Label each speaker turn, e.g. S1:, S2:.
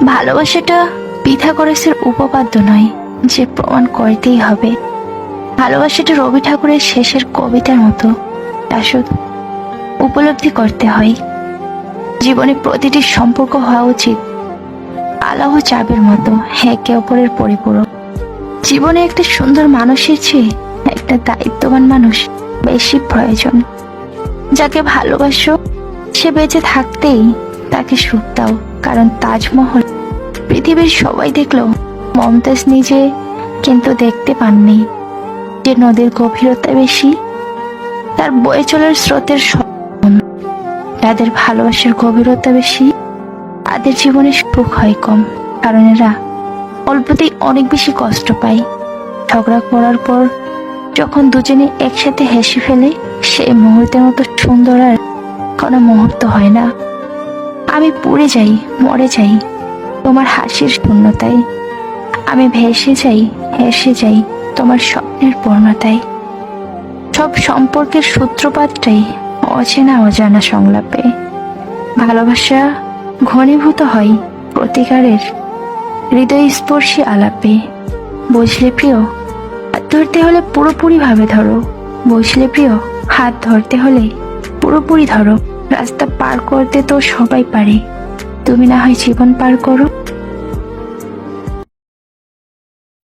S1: ভালোবাসাটা পিথাগোরাসের উপপাদ্য নয় যে প্রমাণ করতেই হবে। ভালোবাসাটা রবি ঠাকুরের শেষের কবিতার মতো, তা শুধু উপলব্ধি করতে হয়। জীবনে প্রতিটি সম্পর্ক হওয়া উচিত আলো ও চাবের মতো, একে অপরের পরিপূরক। জীবনে একটা সুন্দর মানুষের চেয়ে একটা দায়িত্ববান মানুষ বেশি প্রয়োজন। যাকে ভালোবাসো সে বেঁচে থাকতেই তাকে সুখ দাও, কারণ তাজমহল পৃথিবীর সবাই দেখলো, মমতাজ নিজে কিন্তু দেখতে পাননি। যে নদীর গভীরতা বেশি, তার বয়ে চলার স্রোতের কম। যাদের ভালোবাসার গভীরতা বেশি, তাদের জীবনে সুখ হয় কম, কারণ এরা অল্পতেই অনেক বেশি কষ্ট পায়। ঝগড়া করার পর যখন দুজনে একসাথে হেসে ফেলে, সেই মুহূর্তের মতো সুন্দর আর কোনো মুহূর্ত হয় না। আমি পুড়ে যাই, মরে যাই তোমার হাসির শূন্যতায়। আমি ভেসে যাই, হেসে যাই তোমার স্বপ্নের পূর্ণতায়। সব সম্পর্কের সূত্রপাতটাই অচেনা অজানা সংলাপে। ভালোবাসা ঘনীভূত হয় প্রতিকারের হৃদয়স্পর্শী আলাপে। বুঝলে প্রিয়, হাত ধরতে হলে পুরোপুরি ভাবে ধরো। বুঝলে প্রিয়, হাত ধরতে হলে পুরোপুরি ধরো। রাস্তা পার করতে তো সবাই পারে, তুমি না হয় জীবন পার করো।